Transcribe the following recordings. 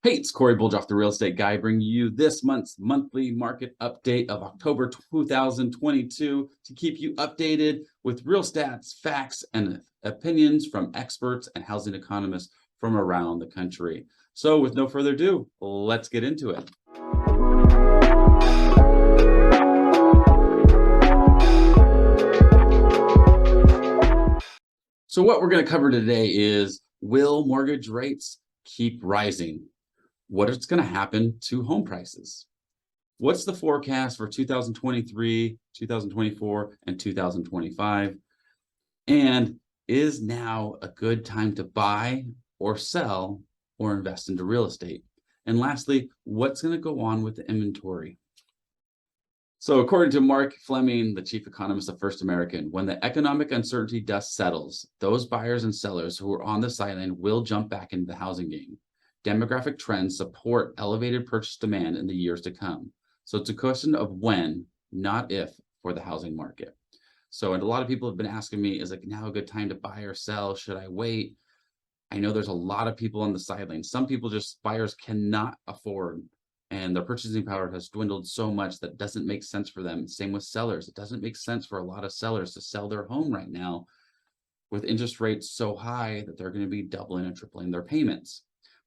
Hey, it's Cory Boldroff, the real estate guy, bringing you this month's monthly market update of October 2022 to keep you updated with real stats, facts, and opinions from experts and housing economists from around the country. So, with no further ado, let's get into it. So, what we're going to cover today is, will mortgage rates keep rising? What is going to happen to home prices? What's the forecast for 2023, 2024, and 2025? And is now a good time to buy or sell or invest into real estate? And lastly, what's going to go on with the inventory? So according to Mark Fleming, the chief economist of First American, when the economic uncertainty dust settles, those buyers and sellers who are on the sideline will jump back into the housing game. Demographic trends support elevated purchase demand in the years to come. So it's a question of when, not if, for the housing market. So, and a lot of people have been asking me, is it now a good time to buy or sell? Should I wait? I know there's a lot of people on the sidelines. Some people buyers cannot afford, and their purchasing power has dwindled so much that it doesn't make sense for them. Same with sellers. It doesn't make sense for a lot of sellers to sell their home right now with interest rates so high that they're going to be doubling and tripling their payments.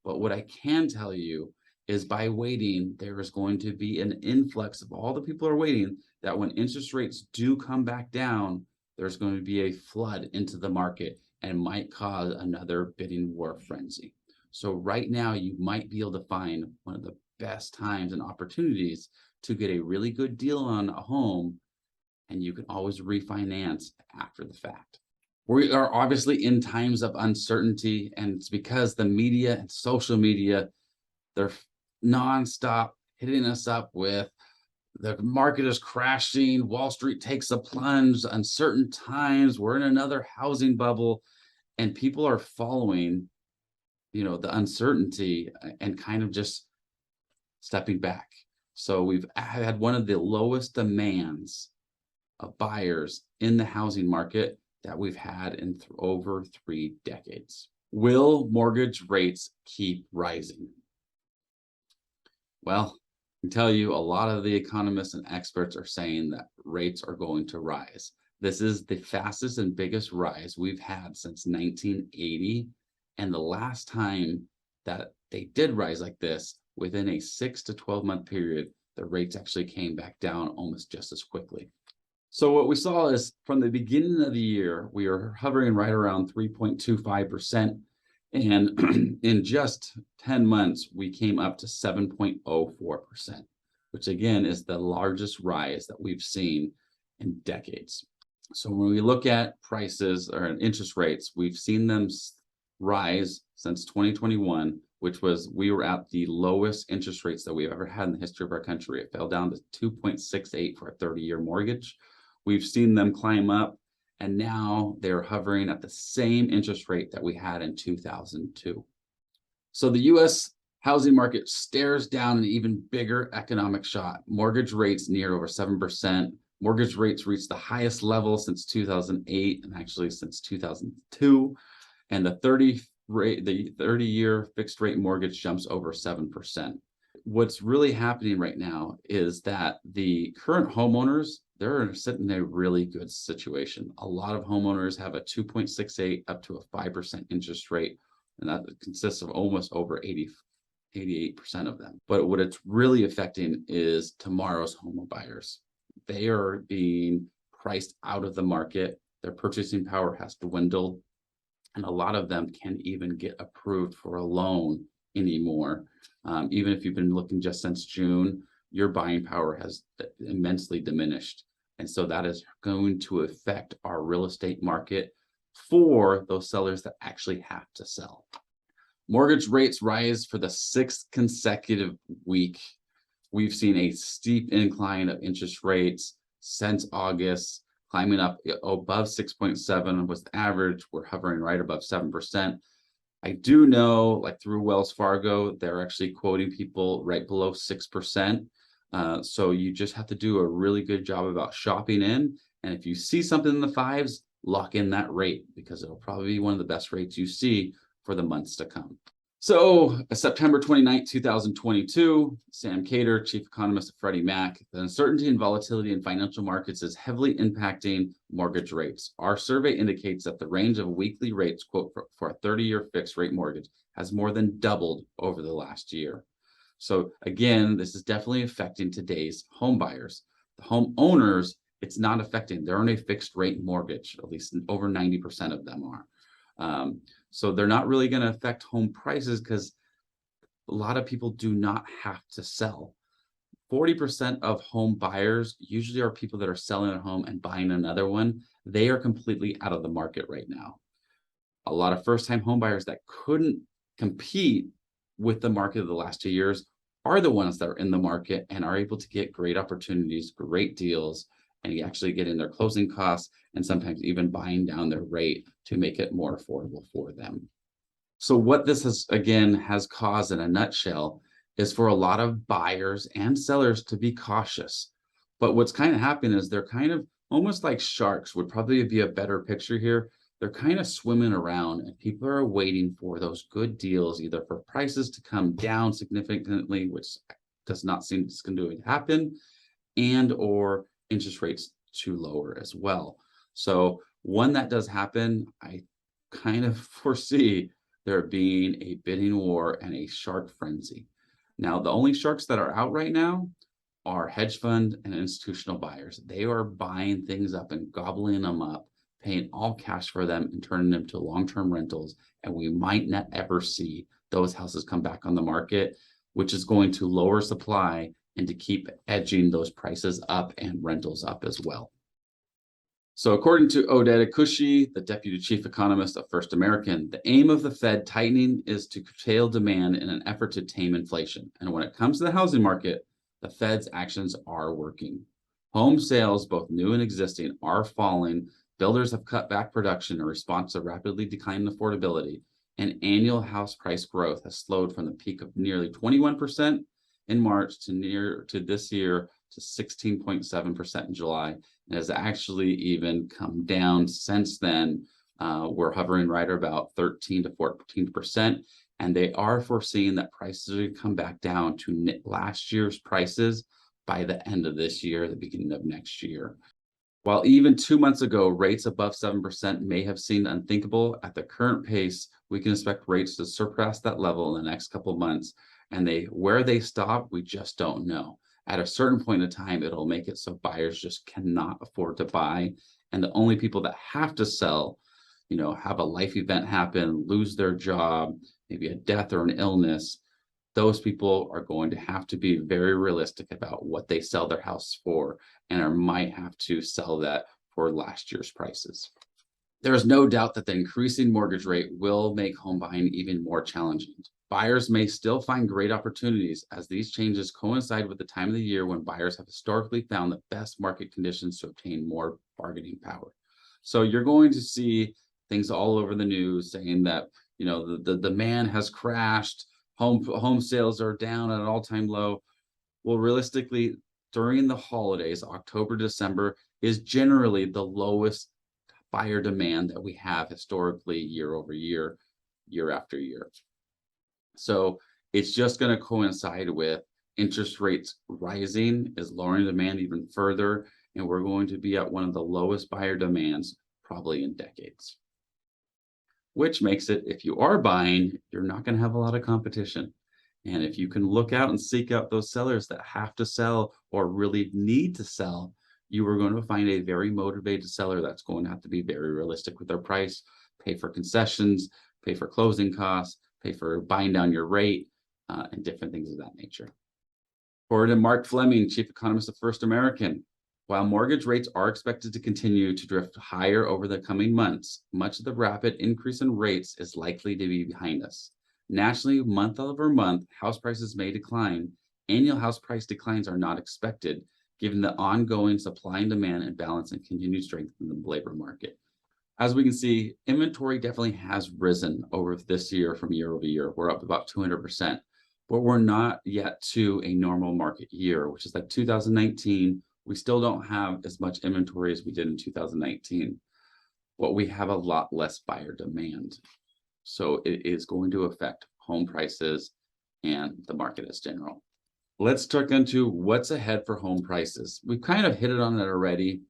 But what I can tell you is by waiting, there is going to be an influx of all the people are waiting, that when interest rates do come back down, there's going to be a flood into the market and might cause another bidding war frenzy. So right now, you might be able to find one of the best times and opportunities to get a really good deal on a home, and you can always refinance after the fact. We are obviously in times of uncertainty, and it's because the media and social media, they're nonstop hitting us up with the market is crashing, Wall Street takes a plunge, uncertain times, we're in another housing bubble, and people are following, the uncertainty and kind of just stepping back. So we've had one of the lowest demands of buyers in the housing market that we've had in over 3 decades. Will mortgage rates keep rising? Well, I can tell you a lot of the economists and experts are saying that rates are going to rise. This is the fastest and biggest rise we've had since 1980. And the last time that they did rise like this, within a 6 to 12 month period, the rates actually came back down almost just as quickly. So what we saw is from the beginning of the year, we are hovering right around 3.25%. And in just 10 months, we came up to 7.04%, which again is the largest rise that we've seen in decades. So when we look at prices or interest rates, we've seen them rise since 2021, which was, we were at the lowest interest rates that we've ever had in the history of our country. It fell down to 2.68 for a 30-year mortgage. We've seen them climb up, and now they're hovering at the same interest rate that we had in 2002. So the U.S. housing market stares down an even bigger economic shock. Mortgage rates near over 7%. Mortgage rates reached the highest level since 2008 and actually since 2002. And the 30-year fixed rate mortgage jumps over 7%. What's really happening right now is that the current homeowners, they're sitting in a really good situation. A lot of homeowners have a 2.68 up to a 5% interest rate, and that consists of almost over 88% of them. But what it's really affecting is tomorrow's home buyers. They are being priced out of the market. Their purchasing power has dwindled, and a lot of them can't even get approved for a loan anymore. Even if you've been looking just since June, your buying power has immensely diminished. And so that is going to affect our real estate market for those sellers that actually have to sell. Mortgage rates rise for the 6th consecutive week. We've seen a steep incline of interest rates since August, climbing up above 6.7 was the average. We're hovering right above 7%. I do know, like through Wells Fargo, they're actually quoting people right below 6%. So you just have to do a really good job about shopping in. And if you see something in the 5s, lock in that rate, because it'll probably be one of the best rates you see for the months to come. So September 29th, 2022, Sam Cater, chief economist of Freddie Mac, the uncertainty and volatility in financial markets is heavily impacting mortgage rates. Our survey indicates that the range of weekly rates, quote, for a 30-year fixed rate mortgage has more than doubled over the last year. So again, this is definitely affecting today's home buyers. The homeowners, it's not affecting. They're on a fixed rate mortgage, at least over 90% of them are. So they're not really going to affect home prices because a lot of people do not have to sell. 40% of home buyers usually are people that are selling a home and buying another one. They are completely out of the market right now. A lot of first-time home buyers that couldn't compete with the market of the last 2 years are the ones that are in the market and are able to get great opportunities, great deals, and actually getting their closing costs and sometimes even buying down their rate to make it more affordable for them. So what this has caused in a nutshell is for a lot of buyers and sellers to be cautious. But what's kind of happening is they're kind of almost like sharks would probably be a better picture here. They're kind of swimming around and people are waiting for those good deals, either for prices to come down significantly, which does not seem it's going to happen, and or interest rates to lower as well. So when that does happen, I kind of foresee there being a bidding war and a shark frenzy. Now, the only sharks that are out right now are hedge fund and institutional buyers. They are buying things up and gobbling them up, paying all cash for them and turning them to long-term rentals. And we might not ever see those houses come back on the market, which is going to lower supply and to keep edging those prices up and rentals up as well. So according to Oded Akushi, the deputy chief economist of First American, the aim of the Fed tightening is to curtail demand in an effort to tame inflation. And when it comes to the housing market, the Fed's actions are working. Home sales, both new and existing, are falling. Builders have cut back production in response to rapidly declining affordability, and annual house price growth has slowed from the peak of nearly 21% in March to this year to 16.7% in July, and has actually even come down since then. We're hovering right about 13 to 14%, and they are foreseeing that prices will come back down to last year's prices by the end of this year, the beginning of next year. While even 2 months ago, rates above 7% may have seemed unthinkable, at the current pace, we can expect rates to surpass that level in the next couple of months. And where they stop, we just don't know. At a certain point in time, it'll make it so buyers just cannot afford to buy. And the only people that have to sell, have a life event happen, lose their job, maybe a death or an illness, those people are going to have to be very realistic about what they sell their house for and might have to sell that for last year's prices. There is no doubt that the increasing mortgage rate will make home buying even more challenging. Buyers may still find great opportunities as these changes coincide with the time of the year when buyers have historically found the best market conditions to obtain more bargaining power. So you're going to see things all over the news saying that, the demand has crashed, home sales are down at an all-time low. Well, realistically, during the holidays, October, December is generally the lowest buyer demand that we have historically year over year, year after year. So it's just going to coincide with interest rates rising is lowering demand even further, and we're going to be at one of the lowest buyer demands probably in decades. Which makes it, if you are buying, you're not going to have a lot of competition. And if you can look out and seek out those sellers that have to sell or really need to sell, you are going to find a very motivated seller that's going to have to be very realistic with their price, pay for concessions, pay for closing costs, pay for buying down your rate, and different things of that nature. According to Mark Fleming, chief economist of First American, while mortgage rates are expected to continue to drift higher over the coming months, much of the rapid increase in rates is likely to be behind us. Nationally, month over month, house prices may decline. Annual house price declines are not expected, given the ongoing supply and demand imbalance and continued strength in the labor market. As we can see, inventory definitely has risen over this year from year over year. We're up about 200%, but we're not yet to a normal market year, which is like 2019. We still don't have as much inventory as we did in 2019, but we have a lot less buyer demand. So it is going to affect home prices and the market as general. Let's talk into what's ahead for home prices. We've kind of hit it on it already,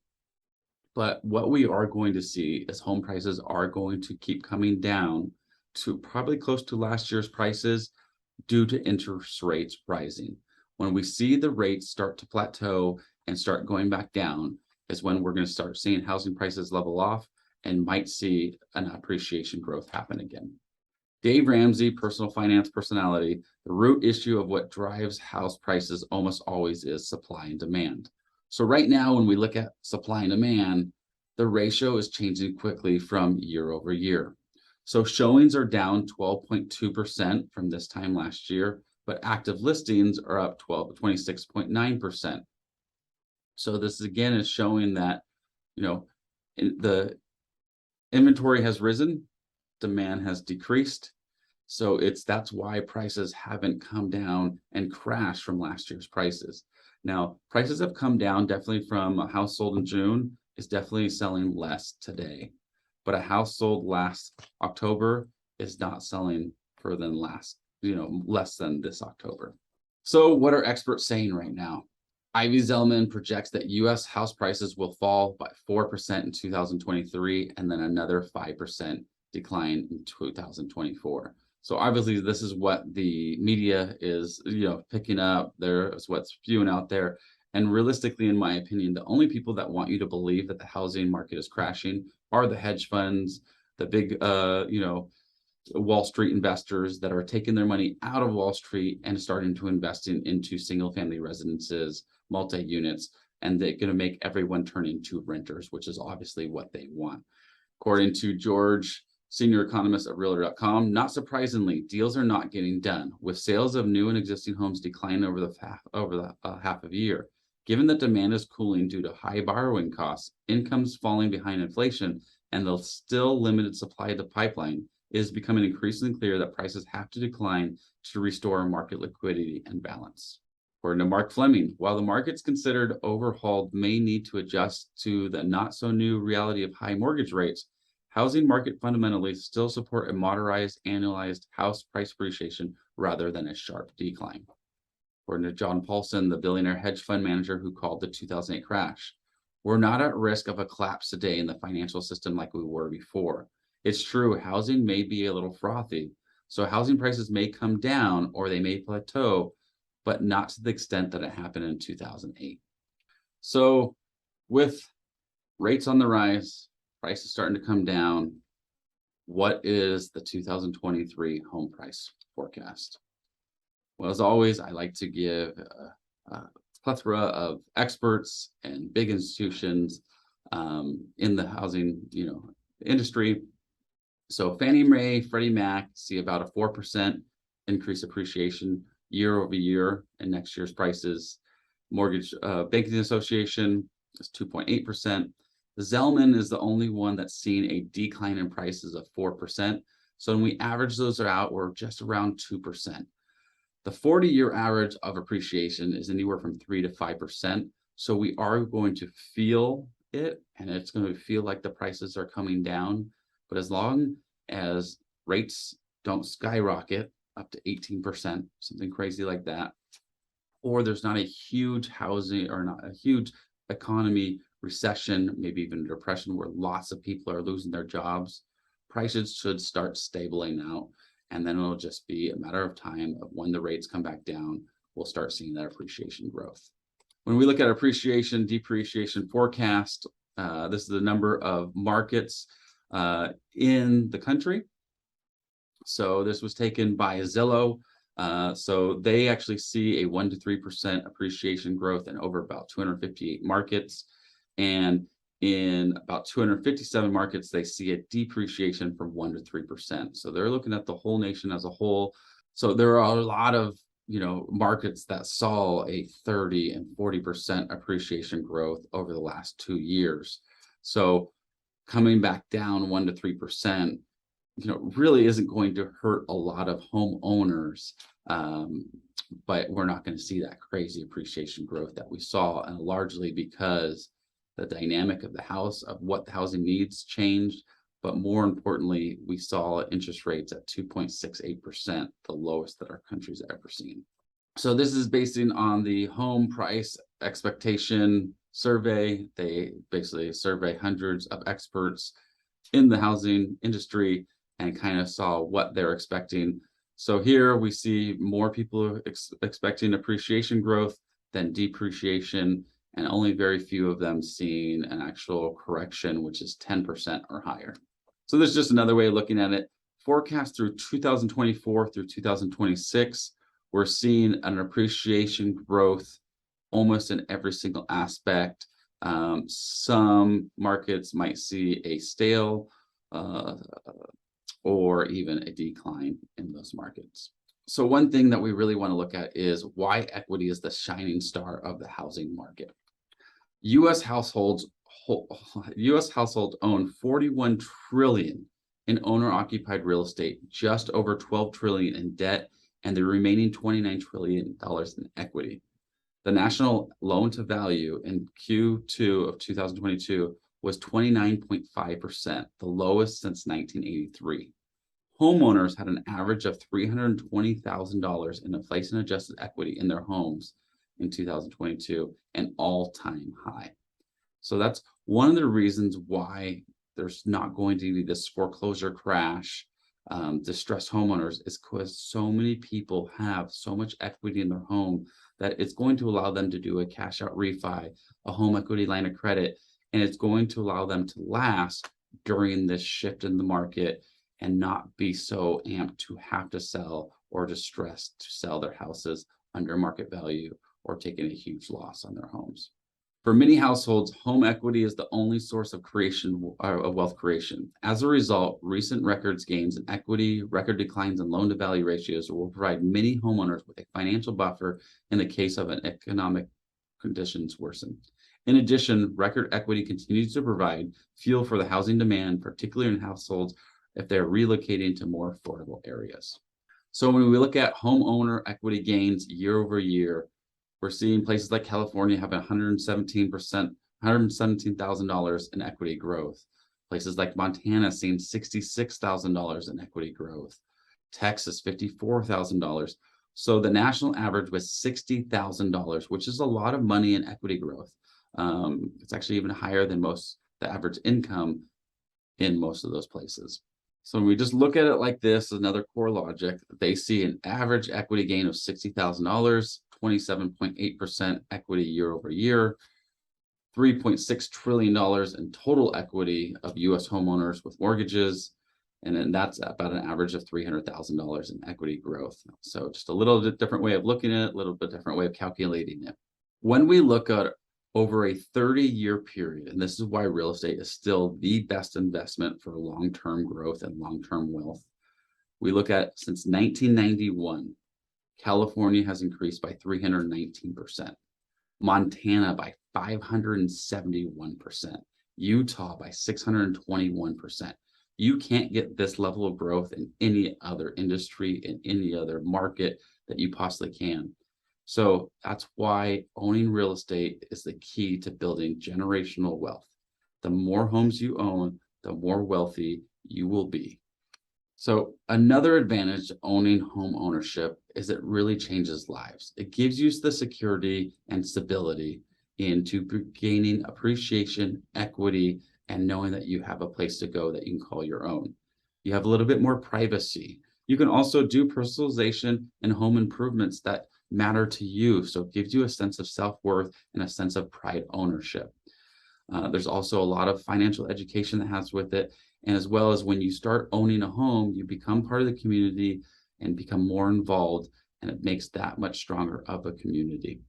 but what we are going to see is home prices are going to keep coming down to probably close to last year's prices due to interest rates rising. When we see the rates start to plateau and start going back down is when we're going to start seeing housing prices level off and might see an appreciation growth happen again. Dave Ramsey, personal finance personality, the root issue of what drives house prices almost always is supply and demand. So right now, when we look at supply and demand, the ratio is changing quickly from year over year. So showings are down 12.2% from this time last year, but active listings are up 26.9%. So this again is showing that, the inventory has risen, demand has decreased. So that's why prices haven't come down and crashed from last year's prices. Now, prices have come down definitely from a house sold in June is definitely selling less today. But a house sold last October is not selling for less than this October. So what are experts saying right now? Ivy Zelman projects that U.S. house prices will fall by 4% in 2023 and then another 5% decline in 2024. So obviously this is what the media is, picking up. There's what's spewing out there. And realistically, in my opinion, the only people that want you to believe that the housing market is crashing are the hedge funds, the big, Wall Street investors that are taking their money out of Wall Street and starting to invest into single family residences, multi-units, and they're going to make everyone turn into renters, which is obviously what they want. According to George, senior economist at Realtor.com, not surprisingly, deals are not getting done, with sales of new and existing homes declining over the half of a year. Given that demand is cooling due to high borrowing costs, incomes falling behind inflation, and the still limited supply of the pipeline, it is becoming increasingly clear that prices have to decline to restore market liquidity and balance. According to Mark Fleming, while the market's considered overhauled may need to adjust to the not-so-new reality of high mortgage rates, housing market fundamentally still support a moderate annualized house price appreciation rather than a sharp decline. According to John Paulson, the billionaire hedge fund manager who called the 2008 crash, we're not at risk of a collapse today in the financial system like we were before. It's true, housing may be a little frothy, so housing prices may come down or they may plateau, but not to the extent that it happened in 2008. So with rates on the rise, prices starting to come down, what is the 2023 home price forecast? Well, as always, I like to give a plethora of experts and big institutions in the housing industry. So Fannie Mae, Freddie Mac see about a 4% increase appreciation year over year in next year's prices. Mortgage Banking Association is 2.8%. The Zelman is the only one that's seen a decline in prices of 4%. So when we average those out, we're just around 2%. The 40-year average of appreciation is anywhere from 3 to 5%. So we are going to feel it, and it's going to feel like the prices are coming down. But as long as rates don't skyrocket up to 18%, something crazy like that, or there's not a huge housing or not a huge economy recession, maybe even a depression where lots of people are losing their jobs, prices should start stabilizing out. And then it'll just be a matter of time of when the rates come back down, we'll start seeing that appreciation growth. When we look at appreciation, depreciation forecast, this is the number of markets in the country. So this was taken by Zillow. So they actually see a 1 to 3% appreciation growth in over about 258 markets. And in about 257 markets, they see a depreciation from 1 to 3%. So they're looking at the whole nation as a whole. So there are a lot of markets that saw a 30 and 40% appreciation growth over the last 2 years. So coming back down 1 to 3%, really isn't going to hurt a lot of homeowners, but we're not going to see that crazy appreciation growth that we saw, and largely because the dynamic of the house, of what the housing needs changed, But more importantly, we saw interest rates at 2.68%, the lowest that our country's ever seen. So this is based on the home price expectation survey. They basically survey hundreds of experts in the housing industry and kind of saw what they're expecting. So here we see more people expecting appreciation growth than depreciation, and only very few of them seeing an actual correction, which is 10% or higher. So there's just another way of looking at it. Forecast through 2024 through 2026, we're seeing an appreciation growth almost in every single aspect. Some markets might see a stale or even a decline in those markets. So one thing that we really want to look at is why equity is the shining star of the housing market. U.S. households own 41 trillion in owner-occupied real estate, just over 12 trillion in debt, and the remaining $29 trillion in equity. The national loan to value in Q2 of 2022 was 29.5%, the lowest since 1983. Homeowners had an average of $320,000 in inflation-adjusted equity in their homes in 2022, an all-time high. So that's one of the reasons why there's not going to be this foreclosure crash. Distressed homeowners is because so many people have so much equity in their home that it's going to allow them to do a cash out refi, a home equity line of credit, and it's going to allow them to last during this shift in the market and not be so amped to have to sell or distressed to sell their houses under market value or taking a huge loss on their homes. For many households, home equity is the only source of wealth creation. As a result, recent records gains in equity, record declines in loan-to-value ratios will provide many homeowners with a financial buffer in the case of an economic conditions worsen. In addition, record equity continues to provide fuel for the housing demand, particularly in households if they're relocating to more affordable areas. So when we look at homeowner equity gains year over year, we're seeing places like California have $117,000 in equity growth. Places like Montana seeing $66,000 in equity growth. Texas, $54,000. So the national average was $60,000, which is a lot of money in equity growth. It's actually even higher than the average income in most of those places. So when we just look at it like this, another core logic, they see an average equity gain of $60,000, 27.8% equity year over year, $3.6 trillion in total equity of U.S. homeowners with mortgages, and then that's about an average of $300,000 in equity growth. So just a little bit different way of looking at it, a little bit different way of calculating it. When we look at over a 30-year period, and this is why real estate is still the best investment for long-term growth and long-term wealth, we look at since 1991, California has increased by 319%, Montana by 571%, Utah by 621%. You can't get this level of growth in any other industry, in any other market that you possibly can. So that's why owning real estate is the key to building generational wealth. The more homes you own, the more wealthy you will be. So another advantage to owning home ownership is it really changes lives. It gives you the security and stability into gaining appreciation, equity, and knowing that you have a place to go that you can call your own. You have a little bit more privacy. You can also do personalization and home improvements that matter to you. So it gives you a sense of self-worth and a sense of pride ownership. There's also a lot of financial education that has with it. And as well as when you start owning a home, you become part of the community and become more involved, and it makes that much stronger of a community.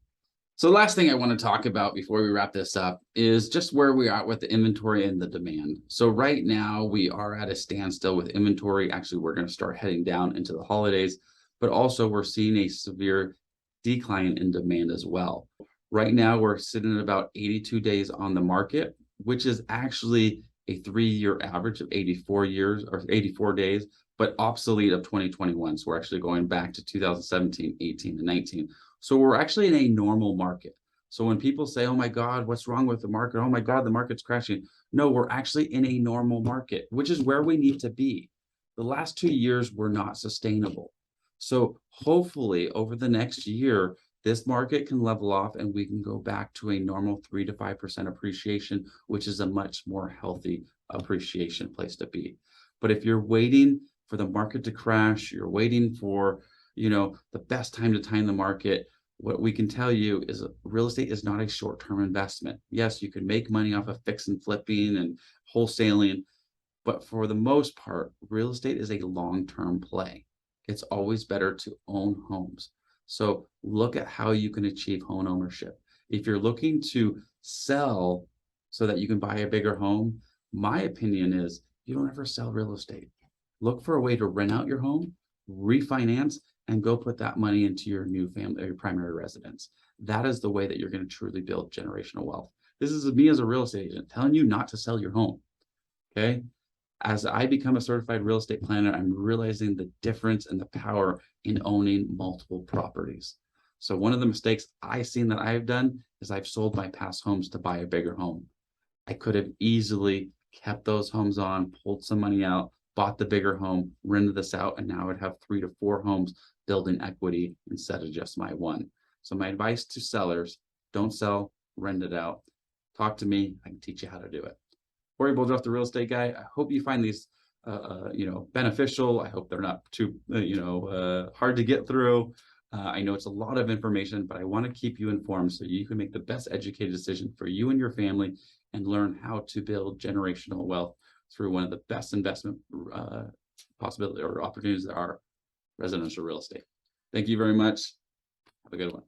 So the last thing I want to talk about before we wrap this up is just where we are with the inventory and the demand. So right now we are at a standstill with inventory. Actually, we're going to start heading down into the holidays, but also we're seeing a severe decline in demand as well. Right now, we're sitting at about 82 days on the market, which is actually a 3-year average of 84 days, but obsolete of 2021. So we're actually going back to 2017, 18, and 19. So we're actually in a normal market. So when people say, oh my God, what's wrong with the market? Oh my God, the market's crashing. No, we're actually in a normal market, which is where we need to be. The last 2 years were not sustainable. So hopefully over the next year, this market can level off and we can go back to a normal 3 to 5% appreciation, which is a much more healthy appreciation place to be. But if you're waiting for the market to crash, you're waiting for, the best time to time the market, what we can tell you is real estate is not a short-term investment. Yes, you can make money off of fix and flipping and wholesaling, but for the most part, real estate is a long-term play. It's always better to own homes. So look at how you can achieve home ownership. If you're looking to sell so that you can buy a bigger home, my opinion is you don't ever sell real estate. Look for a way to rent out your home, refinance, and go put that money into your new family or your primary residence. That is the way that you're going to truly build generational wealth. This is me as a real estate agent telling you not to sell your home. Okay. As I become a certified real estate planner, I'm realizing the difference and the power in owning multiple properties. So one of the mistakes I've seen that I've done is I've sold my past homes to buy a bigger home. I could have easily kept those homes on, pulled some money out, bought the bigger home, rented this out, and now I'd have 3 to 4 homes building equity instead of just my one. So my advice to sellers, don't sell, rent it out. Talk to me, I can teach you how to do it. Cory Boldroff, the real estate guy. I hope you find these, beneficial. I hope they're not too, hard to get through. I know it's a lot of information, but I want to keep you informed so you can make the best educated decision for you and your family and learn how to build generational wealth through one of the best investment possibilities or opportunities that are residential real estate. Thank you very much. Have a good one.